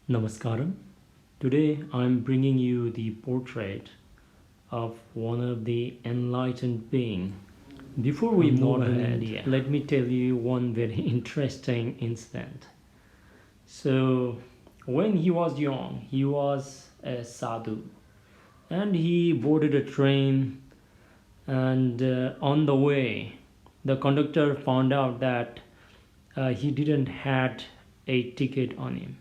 Namaskaram. Today I'm bringing you the portrait of one of the enlightened being. Before we from move northern ahead, India. let me tell you one very interesting incident. So, when he was young, he was a sadhu and he boarded a train and on the way the conductor found out that he didn't had a ticket on him.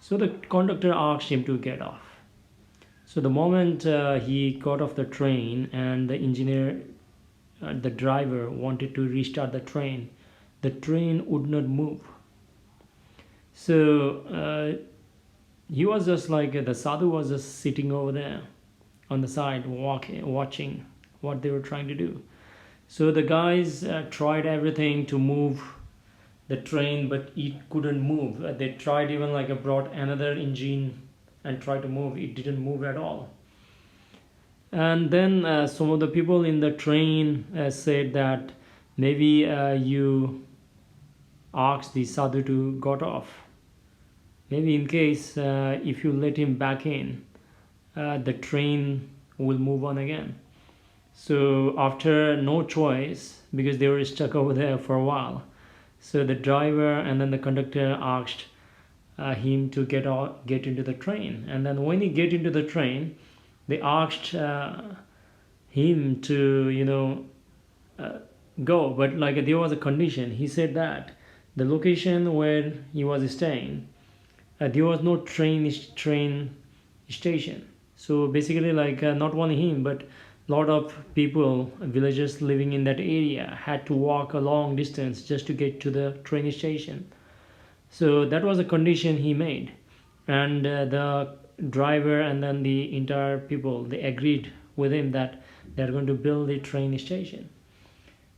So the conductor asked him to get off. So the moment he got off the train and the engineer, the driver wanted to restart the train would not move. So he was just like the sadhu was just sitting over there on the side, watching what they were trying to do. So the guys tried everything to move the train, but it couldn't move. They tried even like brought another engine and tried to move. It didn't move at all. And then some of the people in the train said that maybe you asked the sadhu to got off. Maybe in case if you let him back in, the train will move on again. So after no choice, because they were stuck over there for a while, so the driver and then the conductor asked him to get into the train. And then when he get into the train, they asked him to uh, go, but like there was a condition. He said that the location where he was staying, there was no train station. So basically, like not only him, but lot of people, villagers living in that area, had to walk a long distance just to get to the train station. So that was a condition he made, and the driver and then the entire people they agreed with him that they are going to build a train station.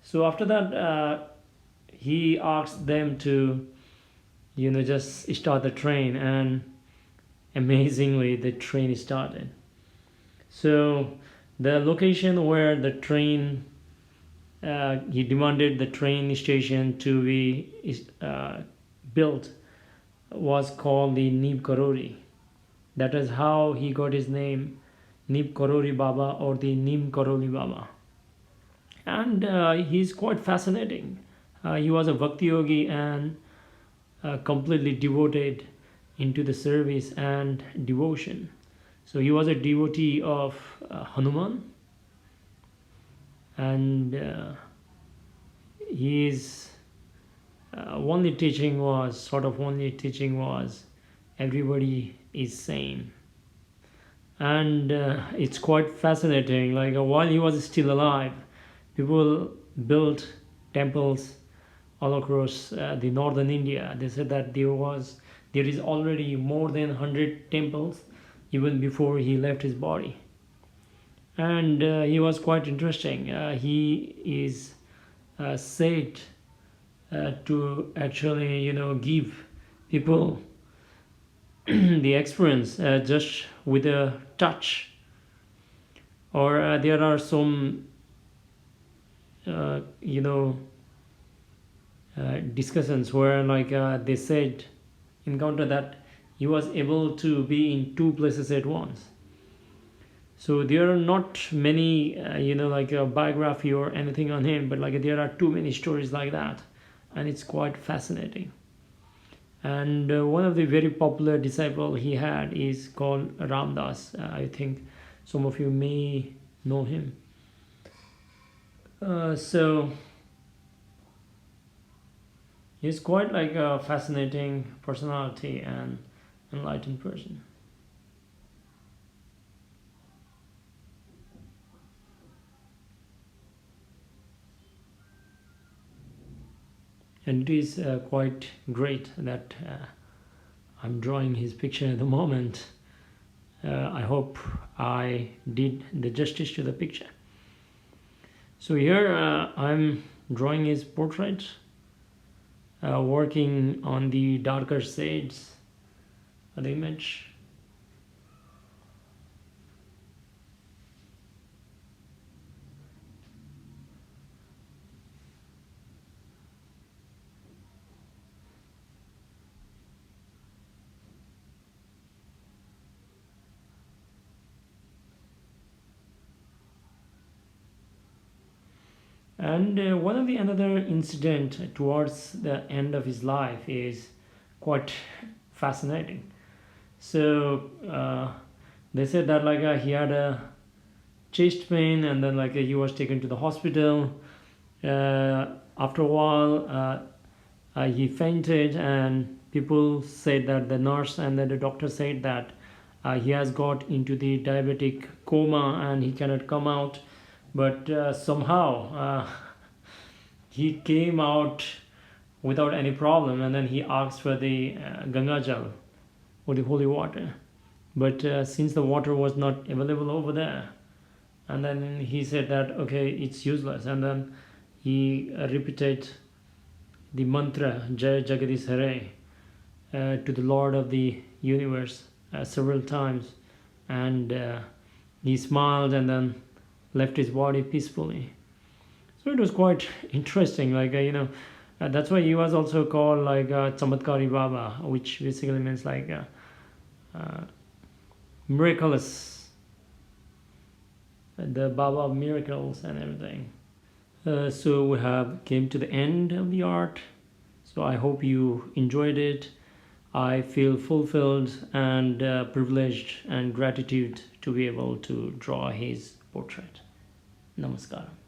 So after that, he asked them to just start the train, and amazingly the train started. So the location where the train he demanded the train station to be built was called the Neeb Karori. That is how he got his name, Neeb Karori Baba, or the Neem Karoli Baba. And he's quite fascinating. He was a bhakti yogi and completely devoted into the service and devotion. So he was a devotee of Hanuman, and his only teaching was everybody is same. And it's quite fascinating. Like while he was still alive, people built temples all across the northern India. They said that there is already more than 100 temples even before he left his body. And he was quite interesting. He is said to actually give people the experience just with a touch. Or there are some uh, you know discussions where like they said encounter that he was able to be in two places at once. So there are not many like a biography or anything on him, but like there are too many stories like that, and it's quite fascinating. And one of the very popular disciple he had is called Ram Das. I think some of you may know him. So he's quite like a fascinating personality and enlightened person. And it is quite great that I'm drawing his picture at the moment. I hope I did the justice to the picture. So here I'm drawing his portrait, working on the darker shades of the image. And one of the another incident towards the end of his life is quite fascinating. So they said that like he had a chest pain, and then like he was taken to the hospital. After a while, he fainted, and people said that the nurse and then the doctor said that he has got into the diabetic coma and he cannot come out. But somehow he came out without any problem, and then he asked for the Ganga Jal, or the holy water. But since the water was not available over there, and then he said that okay, it's useless, and then he repeated the mantra Jai Jagadish Hare to the Lord of the universe several times, and he smiled and then left his body peacefully. So it was quite interesting, like that's why he was also called like Chamatkari Baba, which basically means like miraculous, the Baba of miracles and everything. So we have came to the end of the art. So I hope you enjoyed it. I feel fulfilled and privileged and gratitude to be able to draw his portrait. Namaskaram.